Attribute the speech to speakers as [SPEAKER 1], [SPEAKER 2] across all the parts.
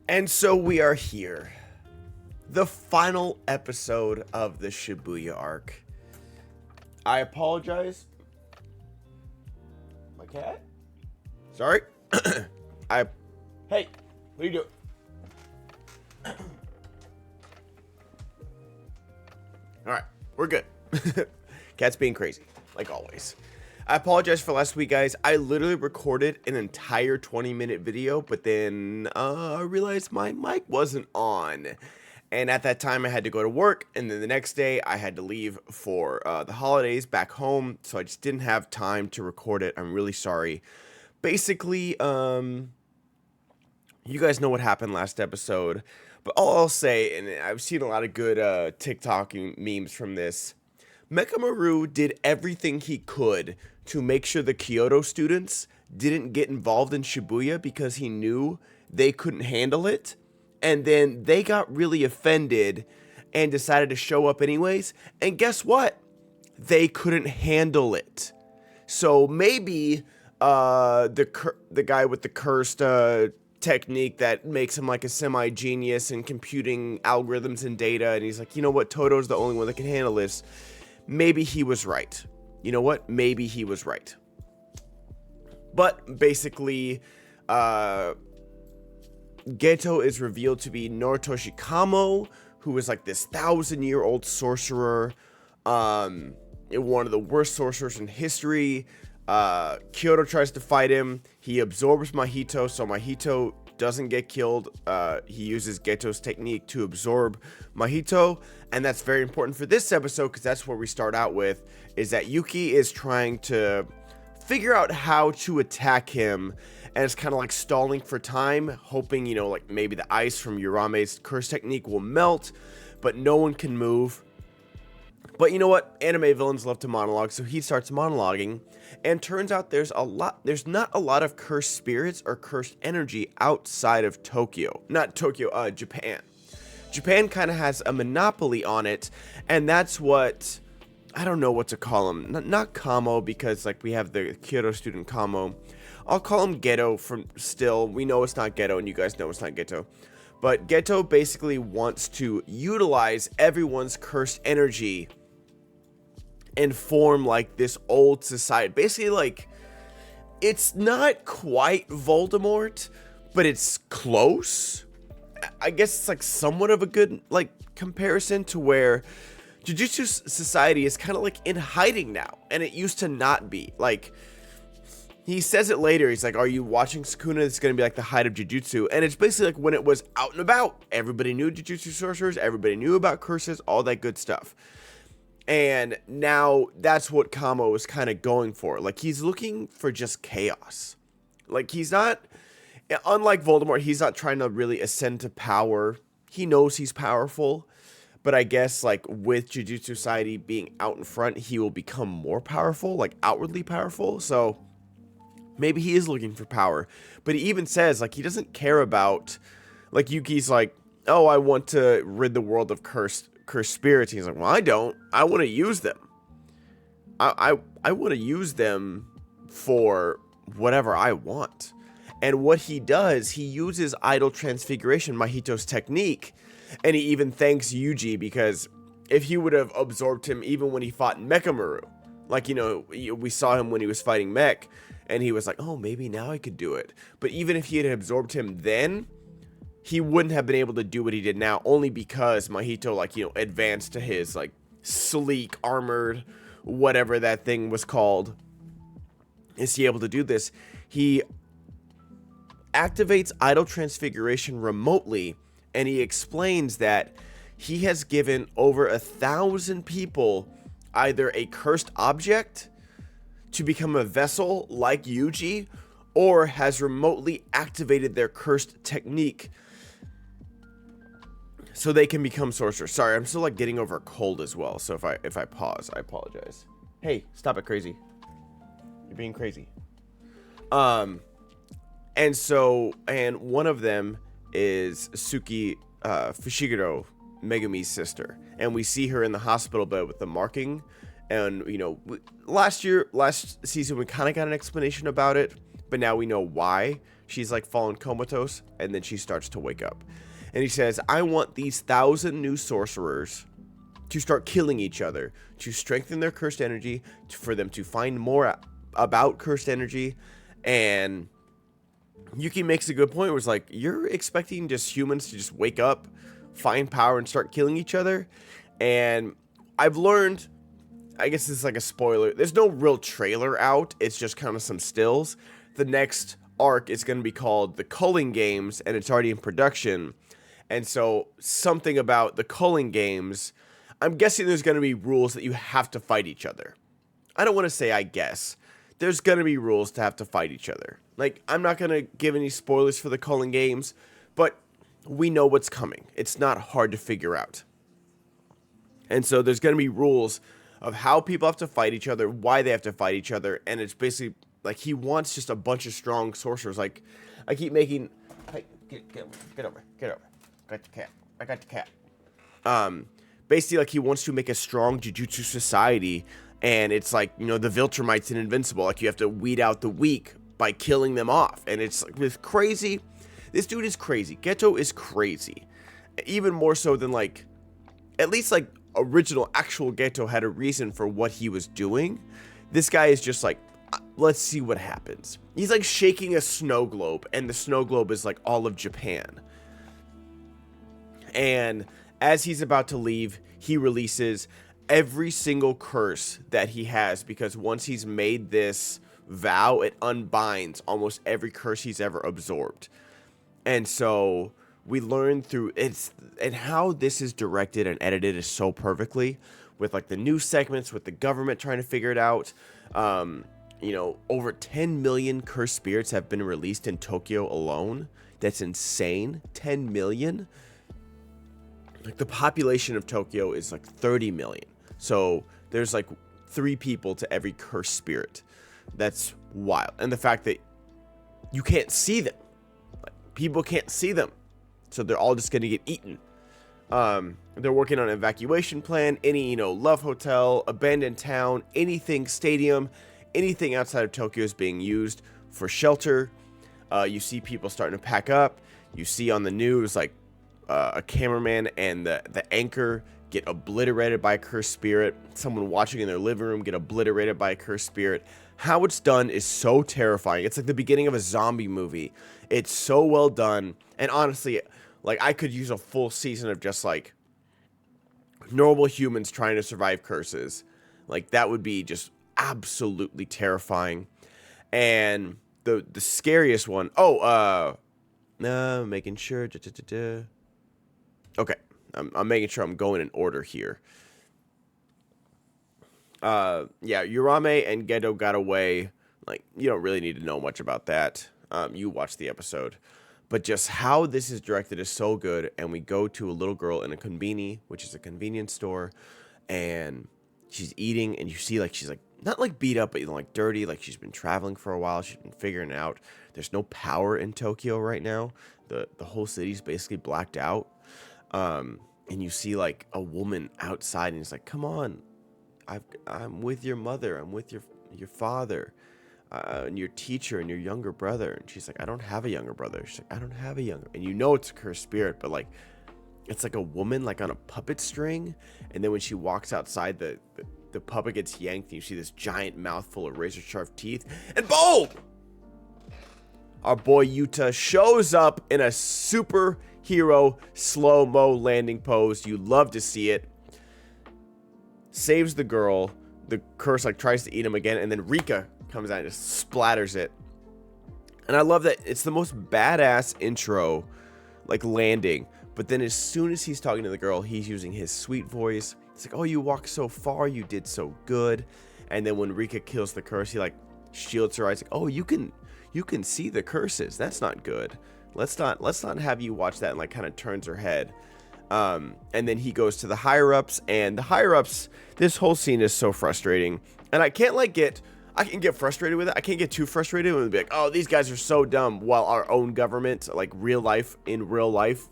[SPEAKER 1] And so we are here. The final episode of the Shibuya arc. I apologize. My cat? Sorry. I. Hey, what are you doing? Alright, we're good. Cat's being crazy, like always. I apologize for last week, guys. I literally recorded an entire 20-minute video, but then I realized my mic wasn't on. And at that time, I had to go to work, and then the next day, I had to leave for the holidays back home, so I just didn't have time to record it. I'm really sorry. Basically, you guys know what happened last episode, but all I'll say, and I've seen a lot of good TikTok memes from this, Mekamaru did everything he could to make sure the Kyoto students didn't get involved in Shibuya because he knew they couldn't handle it. And then they got really offended and decided to show up anyways. And guess what? They couldn't handle it. So maybe the guy with the cursed technique that makes him like a semi-genius in computing algorithms and data, and he's like, you know what? Toto's the only one that can handle this. Maybe he was right. You know what? Maybe he was right. But basically, Geto is revealed to be Noritoshi Kamo, who is like this 1,000-year-old sorcerer, one of the worst sorcerers in history. Kyoto tries to fight him. He absorbs Mahito, so Mahito doesn't get killed. He uses Geto's technique to absorb Mahito, and that's very important for this episode because that's where we start out with, is that Yuki is trying to figure out how to attack him, and it's kind of like stalling for time, hoping, you know, like maybe the ice from Urame's curse technique will melt, but no one can move. But you know what? Anime villains love to monologue, so he starts monologuing, and turns out there's not a lot of cursed spirits or cursed energy outside of Tokyo. Not Tokyo, Japan. Japan kind of has a monopoly on it, and that's what, I don't know what to call him. Not Kamo, because like we have the Kyoto student Kamo. I'll call him Geto from still. We know it's not Geto, and you guys know it's not Geto. But Geto basically wants to utilize everyone's cursed energy and form like this old society. Basically, like, it's not quite Voldemort, but it's close. I guess it's like somewhat of a good like comparison to where Jujutsu society is kind of like in hiding now, and it used to not be. Like, he says it later, he's like, are you watching Sukuna? It's going to be like the height of Jujutsu. And it's basically like when it was out and about. Everybody knew Jujutsu sorcerers, everybody knew about curses, all that good stuff. And now that's what Kamo is kind of going for. Like, he's looking for just chaos. Like, he's not, unlike Voldemort, he's not trying to really ascend to power. He knows he's powerful. But I guess, like, with Jujutsu Society being out in front, he will become more powerful, like, outwardly powerful. So maybe he is looking for power. But he even says, like, he doesn't care about, like, Yuki's like, oh, I want to rid the world of cursed spirits. He's like, well, I don't. I want to use them. I want to use them for whatever I want. And what he does, he uses idol transfiguration, Mahito's technique, and he even thanks Yuji because if he would have absorbed him even when he fought Mekamaru, like, you know, we saw him when he was fighting Mech, and he was like, oh, maybe now I could do it. But even if he had absorbed him then, he wouldn't have been able to do what he did now, only because Mahito, like, you know, advanced to his, like, sleek, armored, whatever that thing was called. Is he able to do this? He activates idol transfiguration remotely, and he explains that he has given over 1,000 people either a cursed object to become a vessel like Yuji, or has remotely activated their cursed technique so they can become sorcerers. Sorry, I'm still like getting over a cold as well, so if I pause, I apologize. Hey, stop it, crazy. You're being crazy. And one of them is Suki Fushiguro, Megumi's sister, and we see her in the hospital bed with the marking. And, you know, last season we kind of got an explanation about it, but now we know why she's like fallen comatose, and then she starts to wake up. And he says, I want these 1,000 new sorcerers to start killing each other, to strengthen their cursed energy, for them to find more about cursed energy. And Yuki makes a good point where it's like, you're expecting just humans to just wake up, find power, and start killing each other. And I've learned, I guess this is like a spoiler, there's no real trailer out, it's just kind of some stills. The next arc is going to be called the Culling Games, and it's already in production. And so something about the Culling Games, I'm guessing there's going to be rules that you have to fight each other. I don't want to say I guess. There's going to be rules to have to fight each other. Like, I'm not going to give any spoilers for the Culling Games, but we know what's coming. It's not hard to figure out. And so there's going to be rules of how people have to fight each other, why they have to fight each other, and it's basically, like, he wants just a bunch of strong sorcerers. Like, I keep making... Hey, get over. Got your cat. I got your cat. Basically, like, he wants to make a strong Jujutsu society, and it's like, you know, the Viltrumites in Invincible. Like, you have to weed out the weak by killing them off. And it's like this crazy... This dude is crazy. Geto is crazy. Even more so than, like... At least, like, original, actual Geto had a reason for what he was doing. This guy is just like, let's see what happens. He's, like, shaking a snow globe, and the snow globe is, like, all of Japan. And as he's about to leave, he releases every single curse that he has, because once he's made this vow, it unbinds almost every curse he's ever absorbed. And so we learn through it's, and how this is directed and edited is so perfectly, with like the news segments, with the government trying to figure it out. You know, over 10 million cursed spirits have been released in Tokyo alone. That's insane. 10 million. Like, the population of Tokyo is like 30 million. So there's like 3 people to every cursed spirit. That's wild. And the fact that you can't see them. Like, people can't see them. So they're all just going to get eaten. They're working on an evacuation plan. Any, you know, love hotel, abandoned town, anything, stadium, anything outside of Tokyo is being used for shelter. You see people starting to pack up. You see on the news, like, a cameraman and the anchor get obliterated by a cursed spirit. Someone watching in their living room get obliterated by a cursed spirit. How it's done is so terrifying. It's like the beginning of a zombie movie. It's so well done. And honestly, like, I could use a full season of just like normal humans trying to survive curses. Like, that would be just absolutely terrifying. And the scariest one, making sure, okay, I'm making sure I'm going in order here. Yeah, Urame and Geto got away. Like, you don't really need to know much about that. You watch the episode. But just how this is directed is so good. And we go to a little girl in a konbini, which is a convenience store, and she's eating, and you see, like, she's like, not like beat up, but, you know, like dirty, like she's been traveling for a while. She's been figuring it out. There's no power in Tokyo right now. The whole city's basically blacked out. And you see, like, a woman outside, and it's like, come on, I'm with your mother, I'm with your father, and your teacher and your younger brother. And she's like, I don't have a younger brother. She's like, I don't have a younger, and you know it's a cursed spirit, but like, it's like a woman like on a puppet string. And then when she walks outside, the puppet gets yanked, and you see this giant mouth full of razor sharp teeth, and boom, our boy Yuta shows up in a superhero slow-mo landing pose. You love to see it. Saves the girl. The curse, like, tries to eat him again, and then Rika comes out and just splatters it. And I love that it's the most badass intro, like, landing. But then as soon as he's talking to the girl, he's using his sweet voice. It's like, oh, you walked so far, you did so good. And then when Rika kills the curse, he, like, shields her eyes, like, oh, you can see the curses. That's not good. Let's not have you watch that, and, like, kind of turns her head. And then he goes to the higher-ups, and the higher-ups, this whole scene is so frustrating. And I can get frustrated with it. I can't get too frustrated and be like, oh, these guys are so dumb, while our own government, like real life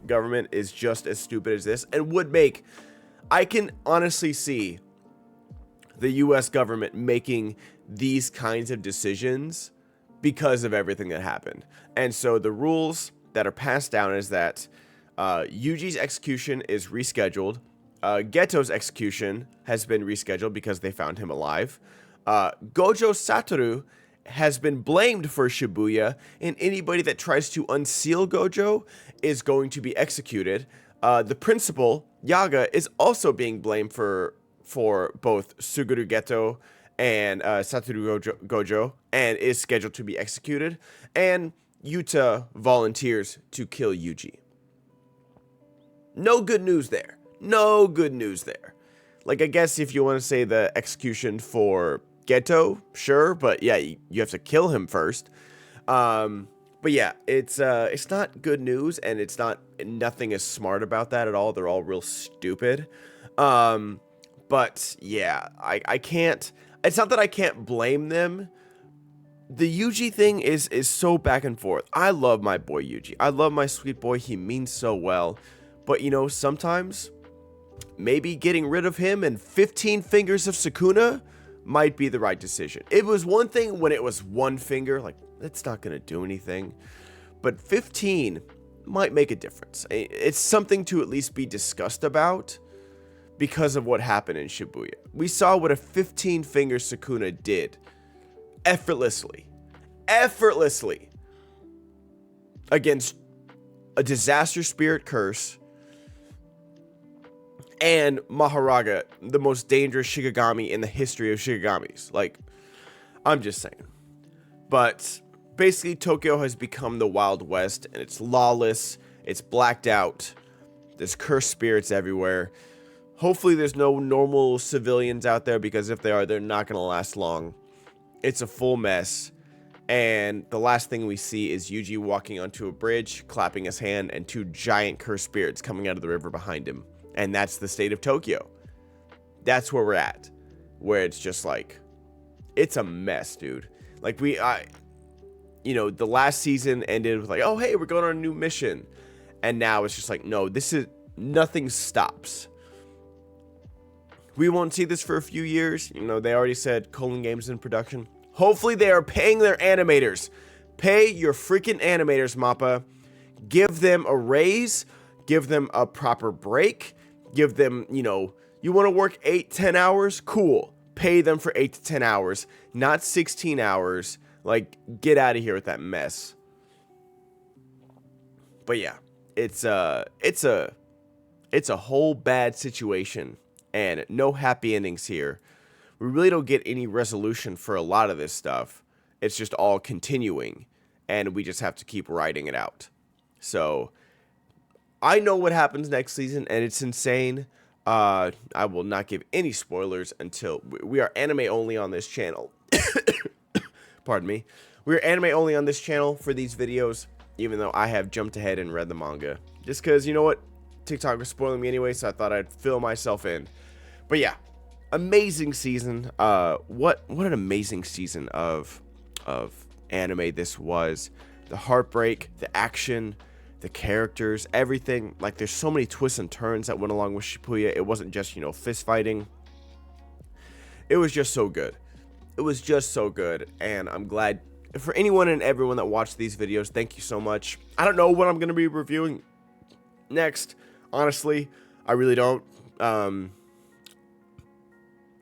[SPEAKER 1] government, is just as stupid as this, and would make, I can honestly see the US government making these kinds of decisions because of everything that happened. And so the rules that are passed down is that Yuji's execution is rescheduled. Geto's execution has been rescheduled because they found him alive. Gojo Satoru has been blamed for Shibuya, and anybody that tries to unseal Gojo is going to be executed. The principal, Yaga, is also being blamed for both Suguru Geto and Satoru Gojo, and is scheduled to be executed. And Yuta volunteers to kill Yuji. No good news there. No good news there. Like, I guess if you want to say the execution for Geto, sure, but yeah, you have to kill him first. But yeah, it's not good news, and nothing is smart about that at all. They're all real stupid. But yeah, I can't. It's not that I can't blame them. The Yuji thing is so back and forth. I love my boy Yuji. I love my sweet boy. He means so well. But you know, sometimes maybe getting rid of him and 15 fingers of Sukuna might be the right decision. It was one thing when it was one finger, like, that's not going to do anything. But 15 might make a difference. It's something to at least be discussed about because of what happened in Shibuya. We saw what a 15-finger Sukuna did effortlessly against a disaster spirit curse and Maharaga, the most dangerous Shikigami in the history of Shikigamis. Like, I'm just saying. But basically, Tokyo has become the Wild West, and it's lawless, it's blacked out, there's cursed spirits everywhere. Hopefully there's no normal civilians out there, because if they are, they're not going to last long. It's a full mess, and the last thing we see is Yuji walking onto a bridge, clapping his hand, and two giant cursed spirits coming out of the river behind him. And that's the state of Tokyo. That's where we're at. Where it's just like, it's a mess, dude. Like, you know, the last season ended with like, oh, hey, we're going on a new mission. And now it's just like, no, nothing stops. We won't see this for a few years. You know, they already said Culling Game's in production. Hopefully they are paying their animators. Pay your freaking animators, Mappa. Give them a raise. Give them a proper break. Give them, you know, you want to work 8-10 hours? Cool. Pay them for 8 to 10 hours, not 16 hours. Like, get out of here with that mess. But yeah, it's a whole bad situation, and no happy endings here. We really don't get any resolution for a lot of this stuff. It's just all continuing, and we just have to keep writing it out. So I know what happens next season, and it's insane. I will not give any spoilers until we are anime only on this channel. Pardon me. We're anime only on this channel for these videos, even though I have jumped ahead and read the manga. Just because, you know what? TikTok was spoiling me anyway, so I thought I'd fill myself in. But yeah, amazing season. What an amazing season of anime this was. The heartbreak, the action, the characters, everything. Like, there's so many twists and turns that went along with Shibuya. It wasn't just, you know, fist fighting. It was just so good. It was just so good, and I'm glad for anyone and everyone that watched these videos. Thank you so much. I don't know what I'm going to be reviewing next. Honestly, I really don't.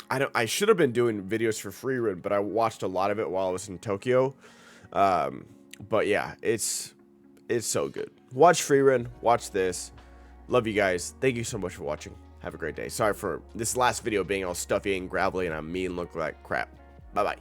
[SPEAKER 1] I should have been doing videos for free run, but I watched a lot of it while I was in Tokyo. But yeah, it's so good. Watch free run, watch this. Love you guys. Thank you so much for watching. Have a great day. Sorry for this last video being all stuffy and gravelly and I'm mean, look like crap. Bye bye.